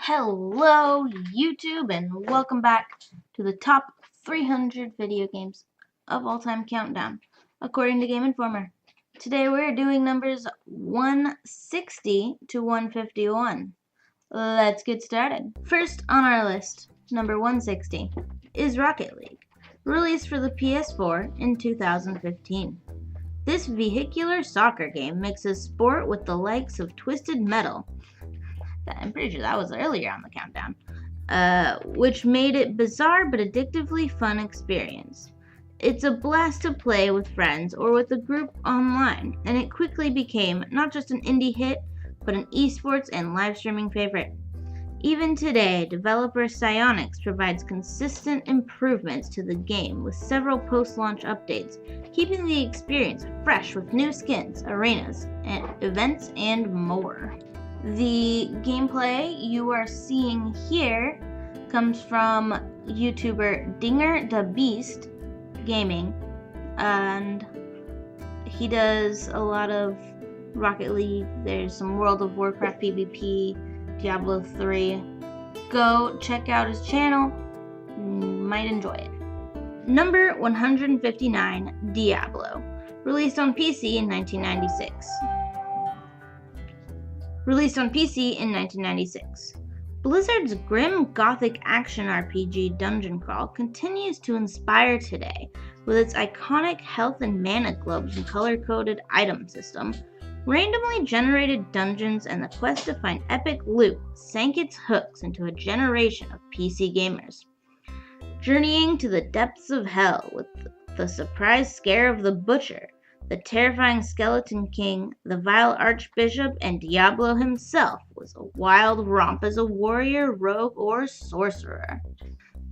Hello YouTube and welcome back to the top 300 video games of all time countdown according to Game Informer. Today we're doing numbers 160 to 151. Let's get started. First on our list, number 160 is Rocket League, released for the PS4 in 2015. This vehicular soccer game mixes sport with the likes of Twisted Metal. I'm pretty sure that was earlier on the countdown, which made it bizarre but addictively fun experience. It's a blast to play with friends or with a group online, and it quickly became not just an indie hit, but an esports and live streaming favorite. Even today, developer Psyonix provides consistent improvements to the game with several post-launch updates, keeping the experience fresh with new skins, arenas, and events, and more. The gameplay you are seeing here comes from YouTuber Dinger the Beast Gaming, and he does a lot of Rocket League. There's some World of Warcraft PvP, Diablo 3. Go check out his channel, you might enjoy it. Number 159, Diablo, released on PC in 1996. Blizzard's grim gothic action RPG Dungeon Crawl continues to inspire today with its iconic health and mana globes and color-coded item system. Randomly generated dungeons and the quest to find epic loot sank its hooks into a generation of PC gamers. Journeying to the depths of hell with the surprise scare of the Butcher, the terrifying Skeleton King, the vile Archbishop, and Diablo himself was a wild romp as a warrior, rogue, or sorcerer.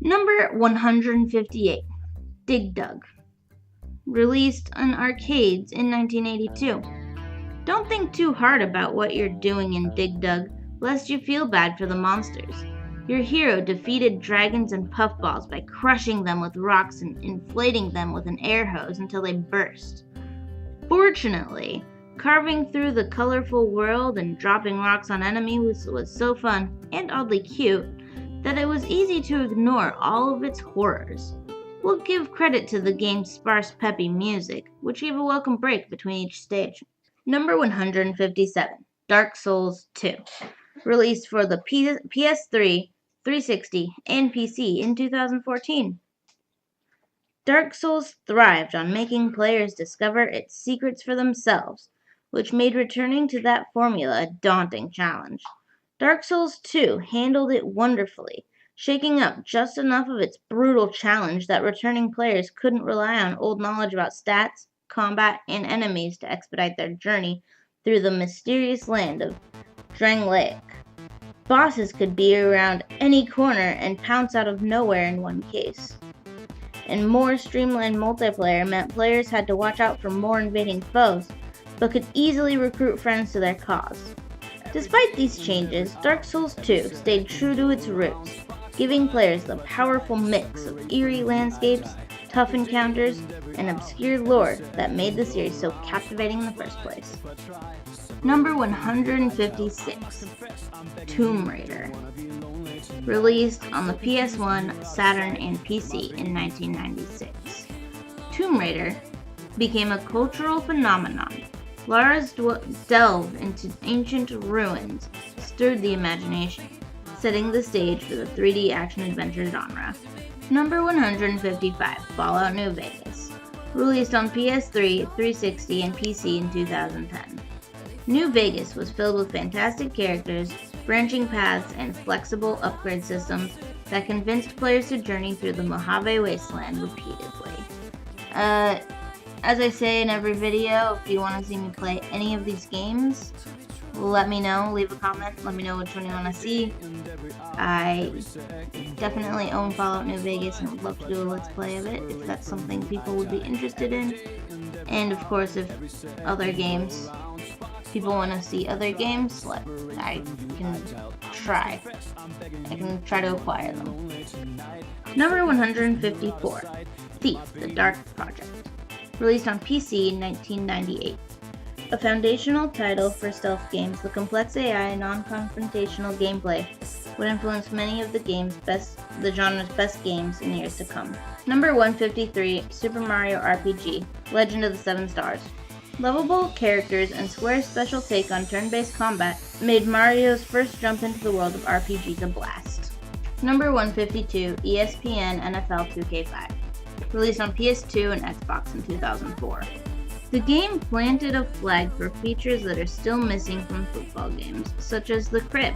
Number 158, Dig Dug, released on arcades in 1982. Don't think too hard about what you're doing in Dig Dug, lest you feel bad for the monsters. Your hero defeated dragons and puffballs by crushing them with rocks and inflating them with an air hose until they burst. Fortunately, carving through the colorful world and dropping rocks on enemies was so fun and oddly cute that it was easy to ignore all of its horrors. We'll give credit to the game's sparse, peppy music, which gave a welcome break between each stage. Number 157, Dark Souls 2, released for the PS3, 360, and PC in 2014. Dark Souls thrived on making players discover its secrets for themselves, which made returning to that formula a daunting challenge. Dark Souls 2 handled it wonderfully, shaking up just enough of its brutal challenge that returning players couldn't rely on old knowledge about stats, combat, and enemies to expedite their journey through the mysterious land of Drangleic. Bosses could be around any corner and pounce out of nowhere in one case. And more streamlined multiplayer meant players had to watch out for more invading foes, but could easily recruit friends to their cause. Despite these changes, Dark Souls 2 stayed true to its roots, giving players the powerful mix of eerie landscapes, tough encounters, and obscure lore that made the series so captivating in the first place. Number 156, Tomb Raider, released on the PS1, Saturn, and PC in 1996. Tomb Raider became a cultural phenomenon. Lara's delve into ancient ruins stirred the imagination, setting the stage for the 3D action-adventure genre. Number 155, Fallout New Vegas, released on PS3, 360, and PC in 2010. New Vegas was filled with fantastic characters, branching paths, and flexible upgrade systems that convinced players to journey through the Mojave Wasteland repeatedly. As I say in every video, if you want to see me play any of these games, let me know, leave a comment, let me know which one you want to see. I definitely own Fallout New Vegas and would love to do a let's play of it if that's something people would be interested in. And of course, if other games, people want to see other games, I can try to acquire them. Number 154, Thief, the Dark Project, released on PC in 1998. A foundational title for stealth games, the complex AI and non-confrontational gameplay would influence many of the genre's best games in years to come. Number 153, Super Mario RPG, Legend of the Seven Stars. Lovable characters and Square's special take on turn-based combat made Mario's first jump into the world of RPGs a blast. Number 152, ESPN NFL 2K5, released on PS2 and Xbox in 2004. The game planted a flag for features that are still missing from football games, such as the crib,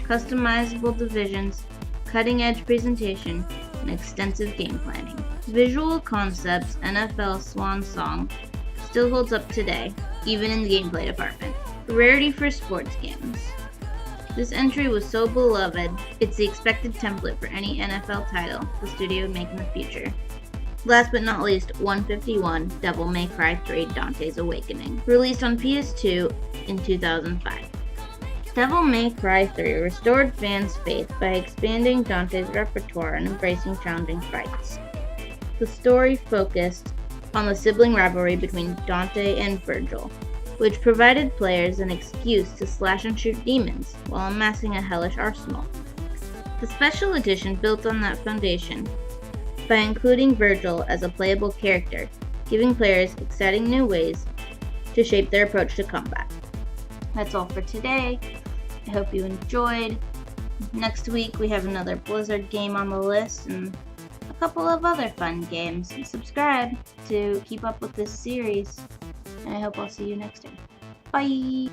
customizable divisions, cutting-edge presentation, and extensive game planning. Visual Concepts' NFL Swan Song still holds up today, even in the gameplay department. Rarity for sports games. This entry was so beloved, it's the expected template for any NFL title the studio would make in the future. Last but not least, 151, Devil May Cry 3 Dante's Awakening, released on PS2 in 2005. Devil May Cry 3 restored fans' faith by expanding Dante's repertoire and embracing challenging fights. The story focused on the sibling rivalry between Dante and Virgil, which provided players an excuse to slash and shoot demons while amassing a hellish arsenal. The special edition built on that foundation by including Virgil as a playable character, giving players exciting new ways to shape their approach to combat. That's all for today. I hope you enjoyed. Next week we have another Blizzard game on the list and a couple of other fun games. Subscribe to keep up with this series, and I hope I'll see you next time. Bye!